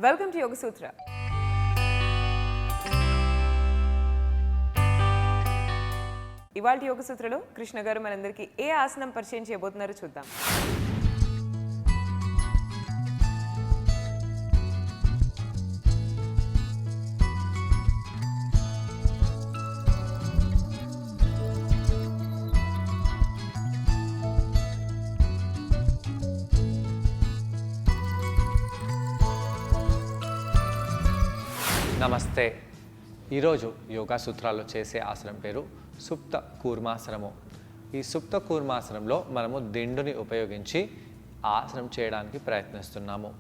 Welcome to యోగ సూత్ర. ఇవాళ యోగ సూత్రలో కృష్ణ గారు మనందరికీ ఏ ఆసనం పరిచయం చేయబోతున్నారో చూద్దాం. నమస్తే. ఈరోజు యోగా సూత్రాల్లో చేసే ఆసనం పేరు సుప్త కూర్మాసనము. ఈ సుప్త కూర్మాసనంలో మనము దిండుని ఉపయోగించి ఆసనం చేయడానికి ప్రయత్నిస్తున్నాము.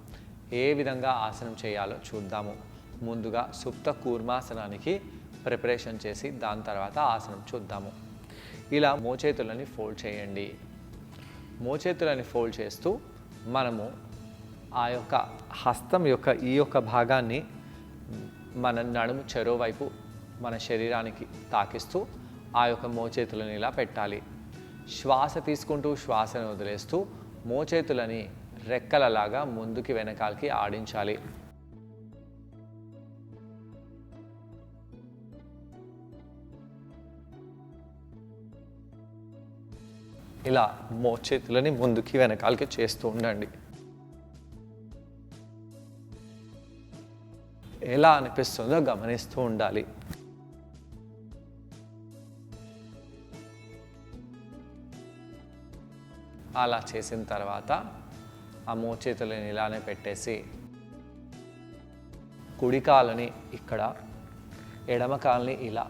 ఏ విధంగా ఆసనం చేయాలో చూద్దాము. ముందుగా సుప్త కూర్మాసనానికి ప్రిపరేషన్ చేసి దాని తర్వాత ఆసనం చూద్దాము. ఇలా మోచేతులని ఫోల్డ్ చేయండి. మోచేతులని ఫోల్డ్ చేస్తూ మనము ఆ యొక్క హస్తం యొక్క ఈ యొక్క భాగాన్ని మన నడుము చెరోవైపు మన శరీరానికి తాకిస్తూ ఆ యొక్క మోచేతులని ఇలా పెట్టాలి. శ్వాస తీసుకుంటూ శ్వాసను వదిలేస్తూ మోచేతులని రెక్కలలాగా ముందుకి వెనకాలకి ఆడించాలి. ఇలా మోచేతులని ముందుకి వెనకాలకి చేస్తూ ఉండండి. ఎలా అనిపిస్తుందో గమనిస్తూ ఉండాలి. అలా చేసిన తర్వాత ఆ మోచేతులని ఇలానే పెట్టేసి కుడి కాలుని ఇక్కడ, ఎడమ కాలుని ఇలా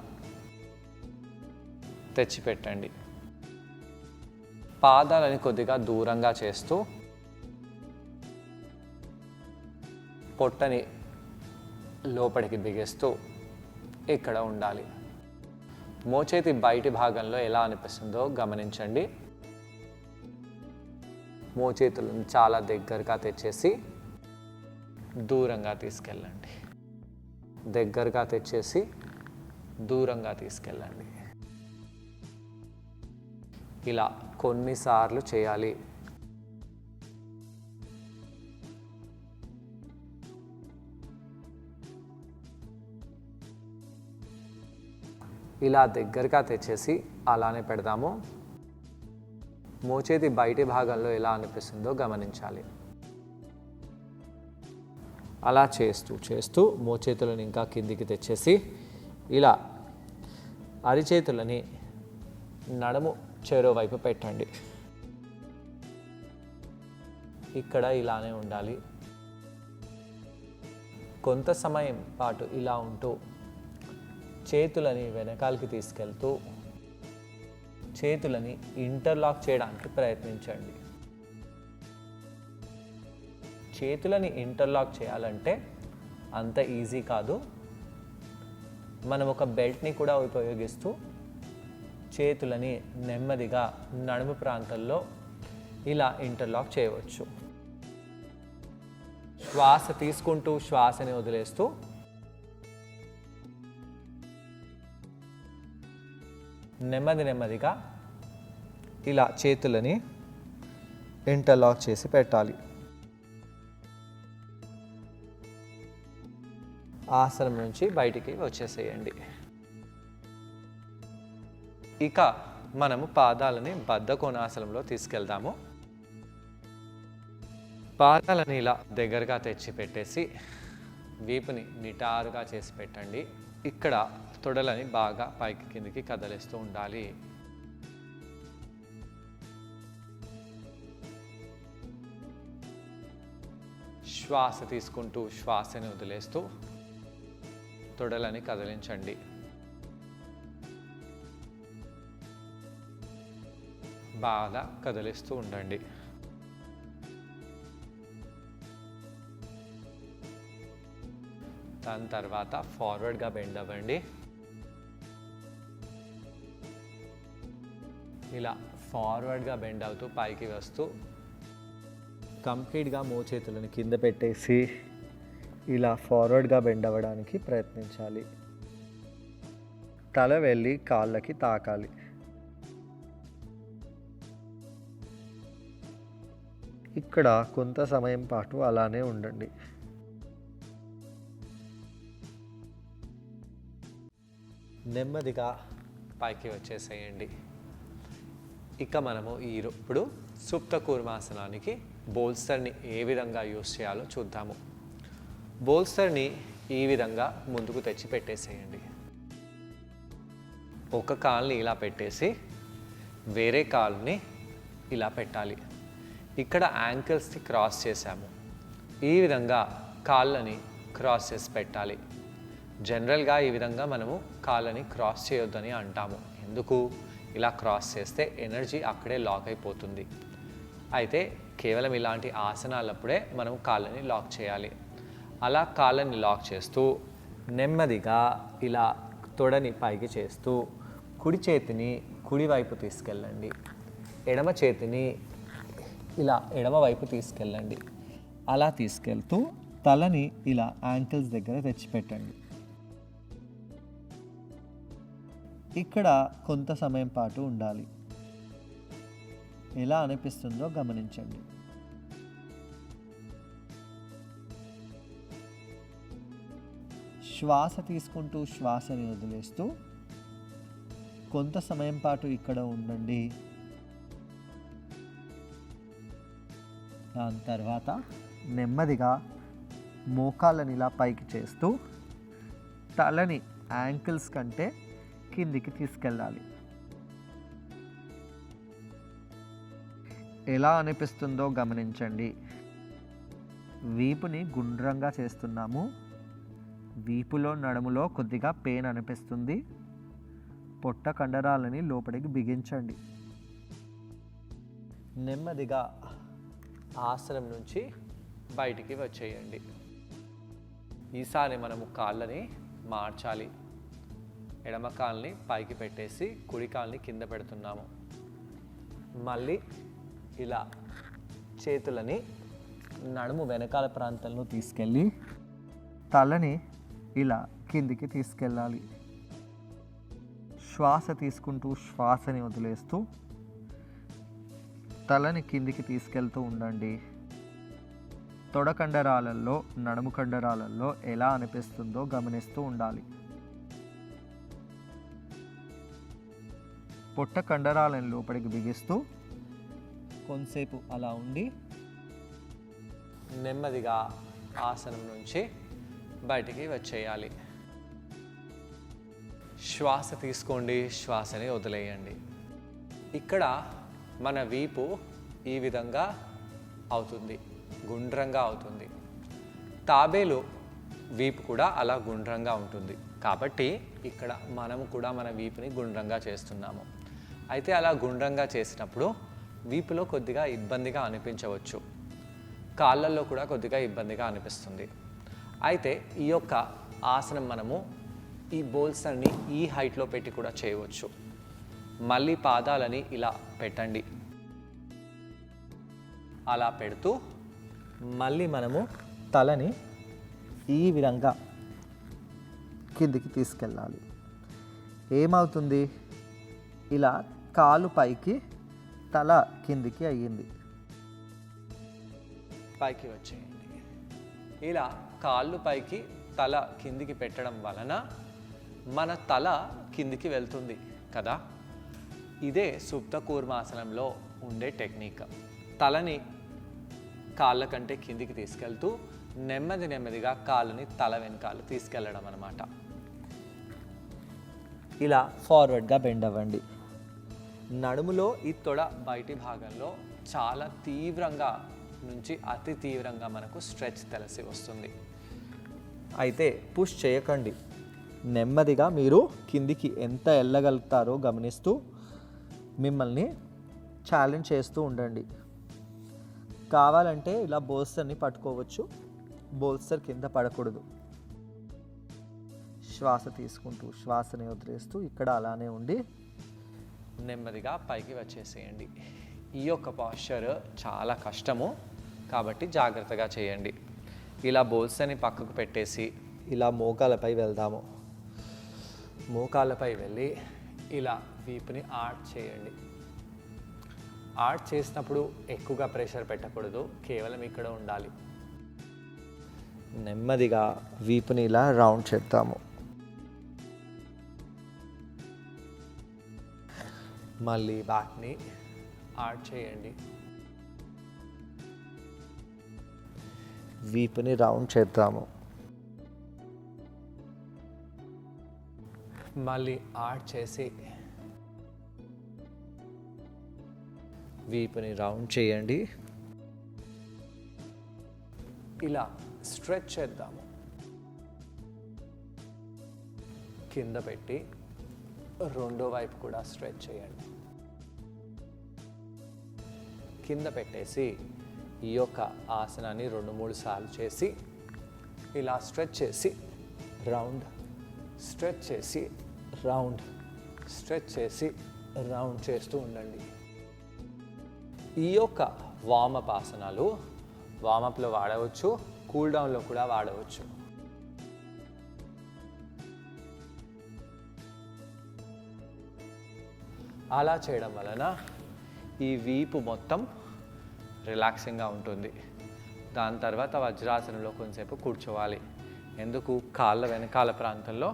తెచ్చిపెట్టండి. పాదాలని కొద్దిగా దూరంగా చేస్తూ పొట్టని లోపలికి బిగిస్తూ ఇక్కడ ఉండాలి. మోచేతి బయటి భాగంలో ఎలా అనిపిస్తుందో గమనించండి. మోచేతులను చాలా దగ్గరగా తెచ్చేసి దూరంగా తీసుకెళ్ళండి. దగ్గరగా తెచ్చేసి దూరంగా తీసుకెళ్ళండి. ఇలా కొన్నిసార్లు చేయాలి. ఇలా దగ్గరగా తెచ్చేసి అలానే పెడదాము. మోచేతి బయటి భాగంలో ఎలా అనిపిస్తుందో గమనించాలి. అలా చేస్తూ చేస్తూ మోచేతులను ఇంకా కిందికి తెచ్చేసి ఇలా అరిచేతులని నడుము చెరోవైపు పెట్టండి. ఇక్కడ ఇలానే ఉండాలి. కొంత సమయం పాటు ఇలా ఉంటూ చేతులని వెనకాలకి తీసుకెళ్తూ చేతులని ఇంటర్లాక్ చేయడానికి ప్రయత్నించండి. చేతులని ఇంటర్లాక్ చేయాలంటే అంత ఈజీ కాదు. మనం ఒక బెల్ట్ని కూడా ఉపయోగిస్తూ చేతులని నెమ్మదిగా నడుము ప్రాంతంలో ఇలా ఇంటర్లాక్ చేయవచ్చు. శ్వాస తీసుకుంటూ శ్వాసని వదిలేస్తూ నెమ్మదిగా ఇలా చేతులని ఇంటర్లాక్ చేసి పెట్టాలి. ఆసనం నుంచి బయటికి వచ్చేసేయండి. ఇక మనము పాదాలని బద్ధ కోణాసనంలో తీసుకెళ్దాము. పాదాలని ఇలా దగ్గరగా తెచ్చి పెట్టేసి వీపుని నిటారుగా చేసి పెట్టండి. ఇక్కడ తొడలని బాగా పైకి కిందికి కదిలిస్తూ ఉండాలి. శ్వాస తీసుకుంటూ శ్వాసని వదిలేస్తూ తొడలని కదిలించండి. బాగా కదిలిస్తూ ఉండండి. దాని తర్వాత ఫార్వర్డ్గా బెండ్ అవ్వండి. ఇలా ఫార్వర్డ్గా బెండ్ అవుతూ పైకి వస్తూ కంప్లీట్గా మోచేతులను కింద పెట్టేసి ఇలా ఫార్వర్డ్గా బెండ్ అవ్వడానికి ప్రయత్నించాలి. తల వెళ్ళి కాళ్ళకి తాకాలి. ఇక్కడ కొంత సమయం పాటు అలానే ఉండండి. నెమ్మదిగా పైకి వచ్చేసేయండి. ఇక మనము ఇప్పుడు సుప్త కూర్మాసనానికి బోల్స్టర్ని ఏ విధంగా యూస్ చేయాలో చూద్దాము. బోల్స్టర్ని ఈ విధంగా ముందుకు తెచ్చి పెట్టేసేయండి. ఒక కాల్ని ఇలా పెట్టేసి వేరే కాల్ని ఇలా పెట్టాలి. ఇక్కడ యాంకిల్స్ని క్రాస్ చేసాము. ఈ విధంగా కాళ్ళని క్రాస్ చేసి పెట్టాలి. జనరల్గా ఈ విధంగా మనము కాళ్ళని క్రాస్ చేయొద్దని అంటాము. ఎందుకు? ఇలా క్రాస్ చేస్తే ఎనర్జీ అక్కడే లాక్ అయిపోతుంది. అయితే కేవలం ఇలాంటి ఆసనాలప్పుడే మనం కాళ్ళని లాక్ చేయాలి. అలా కాళ్ళని లాక్ చేస్తూ నెమ్మదిగా ఇలా తొడని పైకి చేస్తూ కుడి చేతిని కుడివైపు తీసుకెళ్ళండి. ఎడమ చేతిని ఇలా ఎడమ వైపు తీసుకెళ్ళండి. అలా తీసుకెళ్తూ తలని ఇలా యాంకిల్స్ దగ్గర తెచ్చిపెట్టండి. ఇక్కడ కొంత సమయం పాటు ఉండాలి. ఎలా అనిపిస్తుందో గమనించండి. శ్వాస తీసుకుంటూ శ్వాసని వదిలేస్తూ కొంత సమయం పాటు ఇక్కడ ఉండండి. దాని తర్వాత నెమ్మదిగా మోకాళ్ళని ఇలా పైకి చేస్తూ తలని యాంకిల్స్ కంటే కిందికి తీసుకెళ్ళాలి. ఎలా అనిపిస్తుందో గమనించండి. వీపుని గుండ్రంగా చేస్తున్నాము. వీపులో నడుములో కొద్దిగా పెయిన్ అనిపిస్తుంది. పొట్ట కండరాలని లోపలికి బిగించండి. నెమ్మదిగా ఆసనం నుంచి బయటికి వచ్చేయండి. ఈసారి మనము కాళ్ళని మార్చాలి. ఎడమ కాల్ని పైకి పెట్టేసి కుడి కాల్ని కింద పెడుతున్నాము. మళ్ళీ ఇలా చేతులని నడుము వెనకాల ప్రాంతంలో తీసుకెళ్ళి తలని ఇలా కిందికి తీసుకెళ్ళాలి. శ్వాస తీసుకుంటూ శ్వాసని వదిలేస్తూ తలని కిందికి తీసుకెళ్తూ ఉండండి. తొడ కండరాలలో నడుము కండరాలలో ఎలా అనిపిస్తుందో గమనిస్తూ ఉండాలి. పొట్ట కండరాలను లోపలికి బిగిస్తూ కొంతసేపు అలా ఉండి నెమ్మదిగా ఆసనం నుంచి బయటికి వచ్చేయాలి. శ్వాస తీసుకోండి, శ్వాసని వదిలేయండి. ఇక్కడ మన వీపు ఈ విధంగా అవుతుంది, గుండ్రంగా అవుతుంది. తాబేలు వీపు కూడా అలా గుండ్రంగా ఉంటుంది. కాబట్టి ఇక్కడ మనము కూడా మన వీపుని గుండ్రంగా చేస్తున్నాము. అయితే అలా గుండ్రంగా చేసినప్పుడు వీపులో కొద్దిగా ఇబ్బందిగా అనిపించవచ్చు, కాళ్ళల్లో కూడా కొద్దిగా ఇబ్బందిగా అనిపిస్తుంది. అయితే ఈ యొక్క ఆసనం మనము ఈ బోల్స్టర్ని ఈ హైట్లో పెట్టి కూడా చేయవచ్చు. మళ్ళీ పాదాలని ఇలా పెట్టండి. అలా పెడుతూ మళ్ళీ మనము తలని ఈ విధంగా కిందికి తీసుకెళ్ళాలి. ఏమవుతుంది? ఇలా కాలు పైకి తల కిందికి అయ్యింది. పైకి వచ్చేయండి. ఇలా కాళ్ళు పైకి తల కిందికి పెట్టడం వలన మన తల కిందికి వెళ్తుంది కదా. ఇదే సుప్త కూర్మాసనంలో ఉండే టెక్నిక్. తలని కాళ్ళ కంటే కిందికి తీసుకెళ్తూ నెమ్మదిగా కాళ్ళని తల వెనకాల తీసుకెళ్ళడం అన్నమాట. ఇలా ఫార్వర్డ్గా బెండ్ అవ్వండి. నడుములో ఈ తొడ బయటి భాగంలో చాలా తీవ్రంగా నుంచి అతి తీవ్రంగా మనకు స్ట్రెచ్ తెలిసి వస్తుంది. అయితే పుష్ చేయకండి. నెమ్మదిగా మీరు కిందికి ఎంత వెళ్ళగలుగుతారో గమనిస్తూ మిమ్మల్ని ఛాలెంజ్ చేస్తూ ఉండండి. కావాలంటే ఇలా బోల్స్టర్ని పట్టుకోవచ్చు. బోల్స్టర్ కింద పడకూడదు. శ్వాస తీసుకుంటూ శ్వాసని వదిలేస్తూ ఇక్కడ అలానే ఉండి నెమ్మదిగా పైకి వచ్చేసేయండి. ఈ యొక్క పాస్చర్ చాలా కష్టము కాబట్టి జాగ్రత్తగా చేయండి. ఇలా బోల్స్టర్ని పక్కకు పెట్టేసి ఇలా మోకాలపై వెళ్దాము. మోకాళ్ళపై వెళ్ళి ఇలా వీపుని ఆర్చ్ చేయండి. ఆర్చ్ చేసినప్పుడు ఎక్కువగా ప్రెషర్ పెట్టకూడదు, కేవలం ఇక్కడ ఉండాలి. నెమ్మదిగా వీపుని ఇలా రౌండ్ చేద్దాము. మళ్ళీ బ్యాక్ని యాడ్ చేయండి. వీపుని రౌండ్ చేద్దాము. మళ్ళీ యాడ్ చేసి వీపుని రౌండ్ చేయండి. ఇలా స్ట్రెచ్ చేద్దాము. కింద పెట్టి రెండో వైపు కూడా స్ట్రెచ్ చేయండి. కింద పెట్టేసి ఈ యొక్క ఆసనాన్ని 2-3 సార్లు చేసి ఇలా స్ట్రెచ్ చేసి రౌండ్, స్ట్రెచ్ చేసి రౌండ్, స్ట్రెచ్ చేసి రౌండ్ చేస్తూ ఉండండి. ఈ యొక్క వార్మప్ ఆసనాలు వార్మప్లో వాడవచ్చు, కూల్ డౌన్లో కూడా వాడవచ్చు. అలా చేయడం వలన ఈ వీపు మొత్తం రిలాక్సింగ్గా ఉంటుంది. దాని తర్వాత వజ్రాసనంలో కొంచెంసేపు కూర్చోవాలి. ఎందుకు? కాళ్ళ వెనకాల ప్రాంతంలో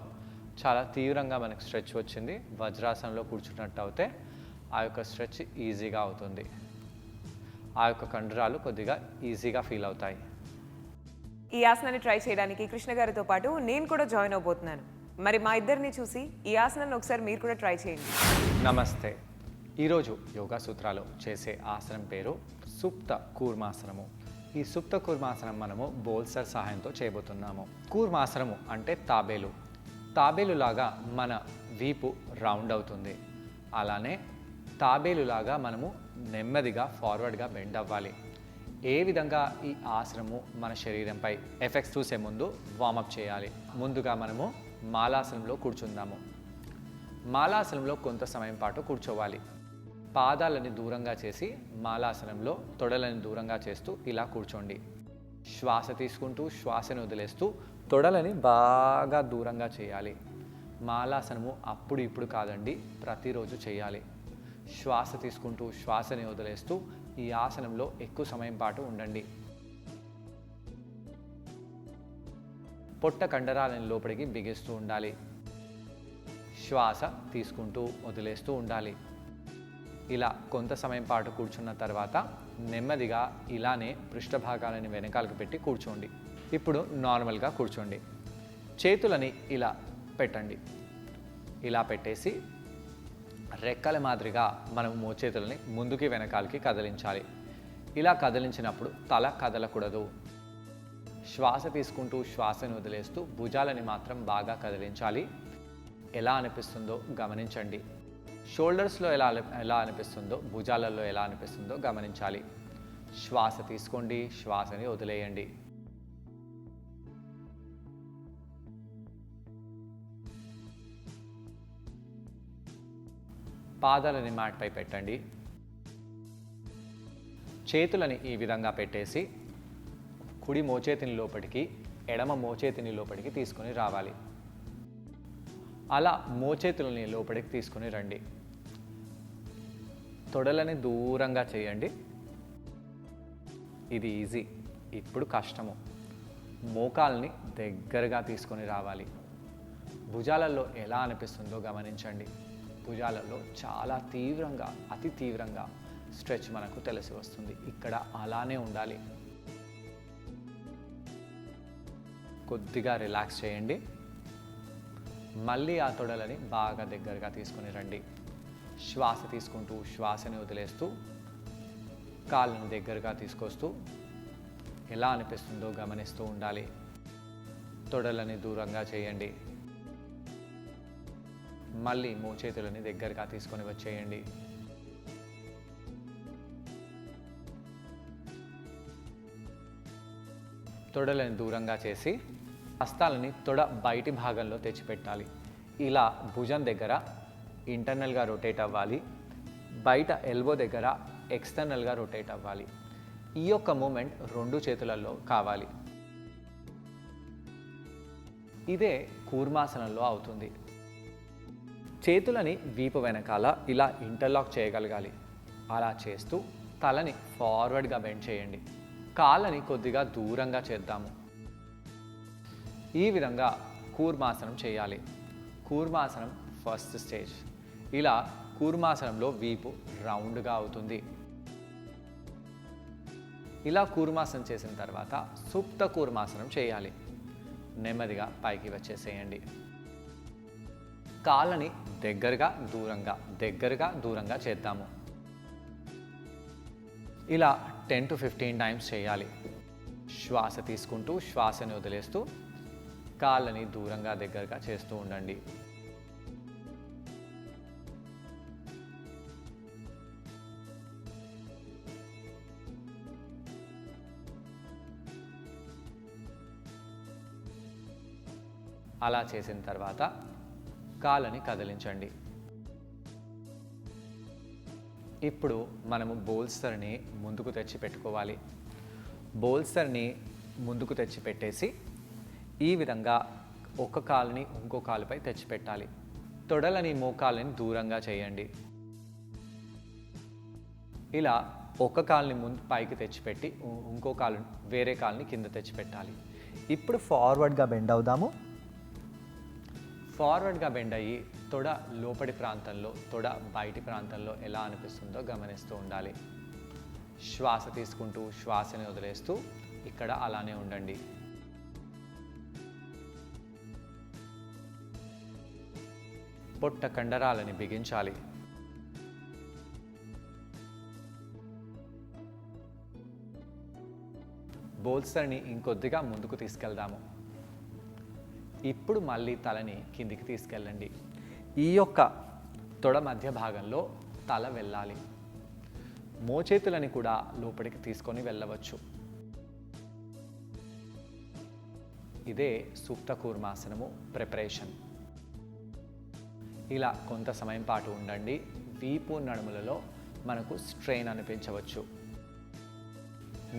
చాలా తీవ్రంగా మనకు స్ట్రెచ్ వచ్చింది. వజ్రాసనంలో కూర్చున్నట్టు అయితే ఆ యొక్క స్ట్రెచ్ ఈజీగా అవుతుంది. ఆ యొక్క కండరాలు కొద్దిగా ఈజీగా ఫీల్ అవుతాయి. ఈ ఆసనాన్ని ట్రై చేయడానికి కృష్ణ గారితో పాటు నేను కూడా జాయిన్ అవబోతున్నాను. మరి మా ఇద్దరిని చూసి ఈ ఆసనాన్ని ఒకసారి మీరు కూడా ట్రై చేయండి. నమస్తే. ఈరోజు యోగా సూత్రాలు చేసే ఆసనం పేరు సుప్త కూర్మాసనము. ఈ సుప్త కూర్మాసనం మనము బోల్సర్ సహాయంతో చేయబోతున్నాము. కూర్మాసనము అంటే తాబేలు. తాబేలులాగా మన వీపు రౌండ్ అవుతుంది. అలానే తాబేలులాగా మనము నెమ్మదిగా ఫార్వర్డ్గా బెండ్ అవ్వాలి. ఏ విధంగా ఈ ఆసనము మన శరీరంపై ఎఫెక్ట్స్ చూసే ముందు వార్మప్ చేయాలి. ముందుగా మనము మాలాసనంలో కూర్చుందాము. మాలాసనంలో కొంత సమయం పాటు కూర్చోవాలి. పాదాలని దూరంగా చేసి మాలాసనంలో తొడలని దూరంగా చేస్తూ ఇలా కూర్చోండి. శ్వాస తీసుకుంటూ శ్వాసను వదిలేస్తూ తొడలని బాగా దూరంగా చేయాలి. మాలాసనము అప్పుడు ఇప్పుడు కాదండి, ప్రతిరోజు చేయాలి. శ్వాస తీసుకుంటూ శ్వాసని వదిలేస్తూ ఈ ఆసనంలో ఎక్కువ సమయం పాటు ఉండండి. పొట్ట కండరాలని లోపలికి బిగిస్తూ ఉండాలి. శ్వాస తీసుకుంటూ వదిలేస్తూ ఉండాలి. ఇలా కొంత సమయం పాటు కూర్చున్న తర్వాత నెమ్మదిగా ఇలానే పృష్ఠభాగాలని వెనకాలకు పెట్టి కూర్చోండి. ఇప్పుడు నార్మల్గా కూర్చోండి. చేతులని ఇలా పెట్టండి. ఇలా పెట్టేసి రెక్కల మాదిరిగా మనం మోచేతులని ముందుకి వెనకాలకి కదిలించాలి. ఇలా కదిలించినప్పుడు తల కదలకూడదు. శ్వాస తీసుకుంటూ శ్వాసను వదిలేస్తూ భుజాలని మాత్రం బాగా కదిలించాలి. ఎలా అనిపిస్తుందో గమనించండి. షోల్డర్స్లో ఎలా అనిపిస్తుందో, భుజాలలో ఎలా అనిపిస్తుందో గమనించాలి. శ్వాస తీసుకోండి, శ్వాసని వదిలేయండి. పాదాలని మ్యాట్పై పెట్టండి. చేతులని ఈ విధంగా పెట్టేసి కుడి మోచేతిని లోపలికి, ఎడమ మోచేతిని లోపలికి తీసుకొని రావాలి. అలా మోచేతులని లోపలికి తీసుకొని రండి. తొడలని దూరంగా చేయండి. ఇది ఈజీ. ఇప్పుడు కష్టము. మోకాల్ని దగ్గరగా తీసుకొని రావాలి. భుజాలలో ఎలా అనిపిస్తుందో గమనించండి. భుజాలలో చాలా తీవ్రంగా, అతి తీవ్రంగా స్ట్రెచ్ మనకు తెలిసి వస్తుంది. ఇక్కడ అలానే ఉండాలి. కొద్దిగా రిలాక్స్ చేయండి. మళ్ళీ ఆ తొడలని బాగా దగ్గరగా తీసుకొని రండి. శ్వాస తీసుకుంటూ శ్వాసని వదిలేస్తూ కాళ్ళను దగ్గరగా తీసుకొస్తూ ఎలా అనిపిస్తుందో గమనిస్తూ ఉండాలి. తొడలని దూరంగా చేయండి. మళ్ళీ మోచేతులని దగ్గరగా తీసుకొని వచ్చేయండి. తొడలని దూరంగా చేసి హస్తాలని తొడ బయటి భాగంలో తెచ్చిపెట్టాలి. ఇలా భుజం దగ్గర ఇంటర్నల్గా రొటేట్ అవ్వాలి. బయట ఎల్బో దగ్గర ఎక్స్టర్నల్గా రొటేట్ అవ్వాలి. ఈ యొక్క మూమెంట్ 2 చేతులలో కావాలి. ఇదే కూర్మాసనంలో అవుతుంది. చేతులని వీపు వెనకాల ఇలా ఇంటర్లాక్ చేయగలగాలి. అలా చేస్తూ తలని ఫార్వర్డ్గా బెండ్ చేయండి. కాళ్ళని కొద్దిగా దూరంగా చేద్దాము. ఈ విధంగా కూర్మాసనం చేయాలి. కూర్మాసనం ఫస్ట్ స్టేజ్. ఇలా కూర్మాసనంలో వీపు రౌండ్గా అవుతుంది. ఇలా కూర్మాసనం చేసిన తర్వాత సుప్త కూర్మాసనం చేయాలి. నెమ్మదిగా పైకి వచ్చేసేయండి. కాళ్ళని దగ్గరగా దూరంగా చేద్దాము. ఇలా 10 to 15 టైమ్స్ చేయాలి. శ్వాస తీసుకుంటూ శ్వాసని వదిలేస్తూ కాళ్ళని దగ్గరగా చేస్తూ ఉండండి. అలా చేసిన తర్వాత కాళ్ళని కదిలించండి. ఇప్పుడు మనము బోల్స్టర్ని ముందుకు తెచ్చి పెట్టుకోవాలి. బోల్స్టర్ని ముందుకు తెచ్చి పెట్టేసి ఈ విధంగా ఒక కాలుని ఇంకో కాలుపై తెచ్చి పెట్టాలి. తొడలని మోకాళ్ళని దూరంగా చేయండి. ఇలా ఒక కాలుని ముందు పైకి తెచ్చిపెట్టి ఇంకో కాలు వేరే కాలుని కింద తెచ్చిపెట్టాలి. ఇప్పుడు ఫార్వర్డ్గా బెండ్ అవుదాము. ఫార్వర్డ్గా బెండ్ అయ్యి తొడ లోపటి ప్రాంతంలో తొడ బయటి ప్రాంతంలో ఎలా అనిపిస్తుందో గమనిస్తూ ఉండాలి. శ్వాస తీసుకుంటూ శ్వాసని వదిలేస్తూ ఇక్కడ అలానే ఉండండి. పొట్ట కండరాలని బిగించాలి. బోల్స్టర్ని ఇంకొద్దిగా ముందుకు తీసుకెళ్దాము. ఇప్పుడు మళ్ళీ తలని కిందికి తీసుకెళ్ళండి. ఈ యొక్క తొడ మధ్య భాగంలో తల వెళ్ళాలి. మోచేతులని కూడా లోపలికి తీసుకొని వెళ్ళవచ్చు. ఇదే సుప్త కూర్మాసనము ప్రిపరేషన్. ఇలా కొంత సమయం పాటు ఉండండి. వీపు నడుములలో మనకు స్ట్రెయిన్ అనిపించవచ్చు.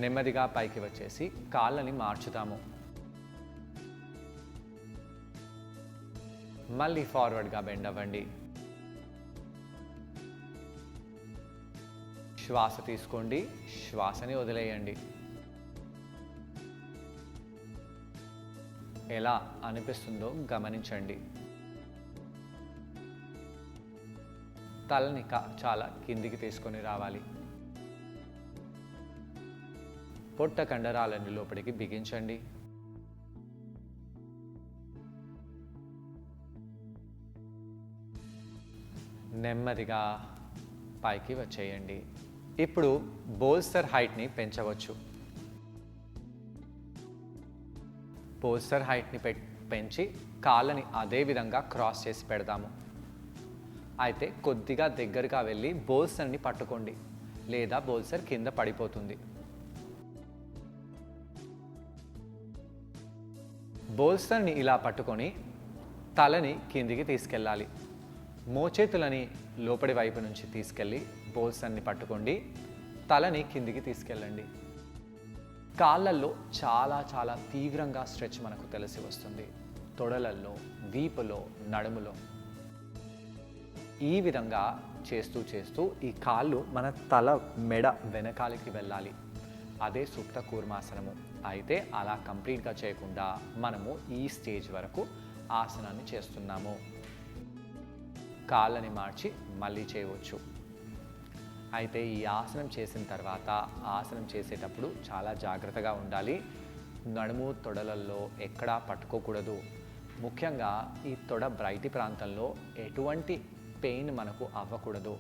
నెమ్మదిగా పైకి వచ్చేసి కాళ్ళని మార్చుతాము. మళ్ళీ ఫార్వర్డ్గా బెండ్ అవ్వండి. శ్వాస తీసుకోండి, శ్వాసని వదిలేయండి. ఎలా అనిపిస్తుందో గమనించండి. తలని చాలా కిందికి తీసుకొని రావాలి. పొట్ట కండరాలని లోపలికి బిగించండి. నెమ్మదిగా పైకి వచ్చేయండి. ఇప్పుడు బోల్స్టర్ హైట్ని పెంచవచ్చు. బోల్స్టర్ హైట్ని పెంచి కాళ్ళని అదే విధంగా క్రాస్ చేసి పెడదాము. అయితే కొద్దిగా దగ్గరగా వెళ్ళి బోల్స్టర్ని పట్టుకోండి, లేదా బోల్స్టర్ కింద పడిపోతుంది. బోల్స్టర్ని ఇలా పట్టుకొని తలని కిందికి తీసుకెళ్ళాలి. మోచేతులని లోపలి వైపు నుంచి తీసుకెళ్ళి బోల్స్టర్ని పట్టుకోండి, తలని కిందికి తీసుకెళ్ళండి. కాళ్ళల్లో చాలా తీవ్రంగా స్ట్రెచ్ మనకు తెలిసి వస్తుంది. తొడలల్లో, వీపులో, నడుములో. ఈ విధంగా చేస్తూ ఈ కాళ్ళు మన తల మెడ వెనకాలికి వెళ్ళాలి. అదే సుప్త కూర్మాసనము. అయితే అలా కంప్లీట్గా చేయకుండా మనము ఈ స్టేజ్ వరకు ఆసనాన్ని చేస్తున్నాము. కాళ్ళని మార్చి మళ్ళీ చేయవచ్చు. అయితే ఈ ఆసనం చేసిన తర్వాత ఆసనం చేసేటప్పుడు చాలా జాగ్రత్తగా ఉండాలి. నడుము తొడలల్లో ఎక్కడా పట్టుకోకూడదు. ముఖ్యంగా ఈ తొడ బయటి ప్రాంతంలో ఎటువంటి పెయిన్ మనకు అవ్వకూడదు.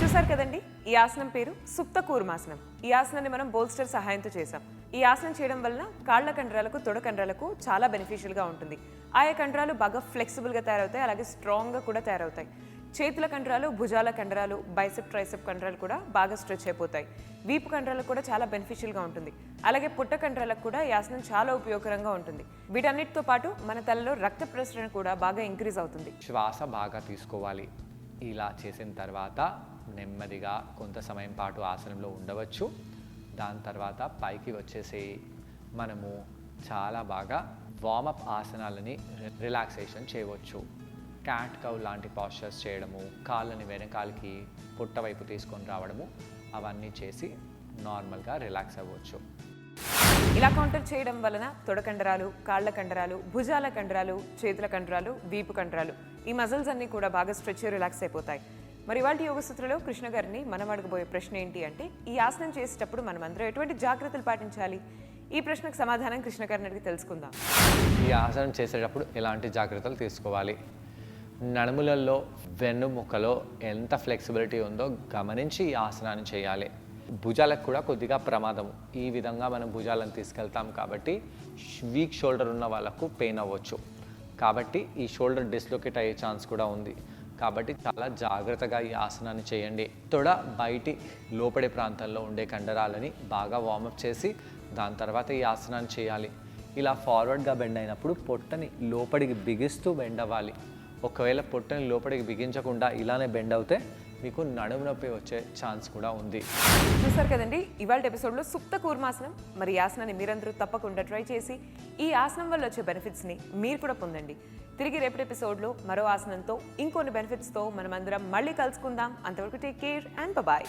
చూసారు కదండి, ఈ ఆసనం పేరు సుప్త కూర్మాసనం. ఈ ఆసనాన్ని మనం బోల్స్టర్ సహాయంతో చేసాం. ఈ ఆసనం చేయడం వలన కాళ్ళ కండరాలకు, తొడ కండరాలకు చాలా బెనిఫిషియల్గా ఉంటుంది. ఆయా కండరాలు బాగా ఫ్లెక్సిబుల్గా తయారవుతాయి, అలాగే స్ట్రాంగ్గా కూడా తయారవుతాయి. చేతుల కండరాలు, భుజాల కండరాలు, బైసెప్ ట్రైసెప్ కండరాలు కూడా బాగా స్ట్రెచ్ అయిపోతాయి. వీపు కండరాలకు కూడా చాలా బెనిఫిషియల్గా ఉంటుంది. అలాగే పుట్ట కండరాలకు కూడా ఈ ఆసనం చాలా ఉపయోగకరంగా ఉంటుంది. వీటన్నిటితో పాటు మన తలలో రక్త ప్రసరణ కూడా బాగా ఇంక్రీజ్ అవుతుంది. శ్వాస బాగా తీసుకోవాలి. ఇలా చేసిన తర్వాత నెమ్మదిగా కొంత సమయం పాటు ఆసనంలో ఉండవచ్చు. దాని తర్వాత పైకి వచ్చేసి మనము చాలా బాగా వార్మప్ ఆసనాలని రిలాక్సేషన్ చేయవచ్చు. క్యాట్ కౌ లాంటి పాస్చర్స్ చేయడము, కాళ్ళని వెనకాలకి పుట్ట వైపు తీసుకొని రావడము, అవన్నీ చేసి నార్మల్గా రిలాక్స్ అవ్వచ్చు. ఇలా కౌంటర్ చేయడం వలన తొడ కండరాలు, కాళ్ళ కండరాలు, భుజాల కండరాలు, చేతుల కండరాలు, వీపు కండరాలు ఈ మజిల్స్ అన్నీ కూడా బాగా స్ట్రెచ్ రిలాక్స్ అయిపోతాయి. మరి ఇవాళ యోగ సూత్రలో కృష్ణ గారిని మనం అడగబోయే ప్రశ్న ఏంటి అంటే, ఈ ఆసనం చేసేటప్పుడు మనం అందరం ఎటువంటి జాగ్రత్తలు పాటించాలి? ఈ ప్రశ్నకు సమాధానం కృష్ణ గారిని అడిగి తెలుసుకుందాం. ఈ ఆసనం చేసేటప్పుడు ఎలాంటి జాగ్రత్తలు తీసుకోవాలి? నడుములలో వెన్నుముక్కలో ఎంత ఫ్లెక్సిబిలిటీ ఉందో గమనించి ఈ ఆసనాన్ని చేయాలి. భుజాలకు కూడా కొద్దిగా ప్రమాదము. ఈ విధంగా మనం భుజాలను తీసుకెళ్తాం కాబట్టి వీక్ షోల్డర్ ఉన్న వాళ్ళకు పెయిన్ అవ్వచ్చు. కాబట్టి ఈ షోల్డర్ డిస్లొకేట్ అయ్యే ఛాన్స్ కూడా ఉంది. కాబట్టి చాలా జాగ్రత్తగా ఈ ఆసనాన్ని చేయండి. తొడ బయటి లోపడే ప్రాంతంలో ఉండే కండరాలని బాగా వార్మప్ చేసి దాని తర్వాత ఈ ఆసనాన్ని చేయాలి. ఇలా ఫార్వర్డ్గా బెండ్ అయినప్పుడు పొట్టని లోపలికి బిగిస్తూ బెండ్ అవ్వాలి. ఒకవేళ పొట్టని లోపలికి బిగించకుండా ఇలానే బెండ్ అవుతే మీకు నడుము నొప్పి వచ్చే ఛాన్స్ కూడా ఉంది. చూసారు కదండి ఇవాళ ఎపిసోడ్లో సుప్త కూర్మాసనం. మరి ఈ ఆసనాన్ని మీరందరూ తప్పకుండా ట్రై చేసి ఈ ఆసనం వల్ల వచ్చే బెనిఫిట్స్ని మీరు కూడా పొందండి. తిరిగి రేపటి ఎపిసోడ్లో మరో ఆసనంతో ఇంకొన్ని బెనిఫిట్స్తో మనమందరం మళ్ళీ కలుసుకుందాం. అంతవరకు టేక్ కేర్ అండ్ బాయ్.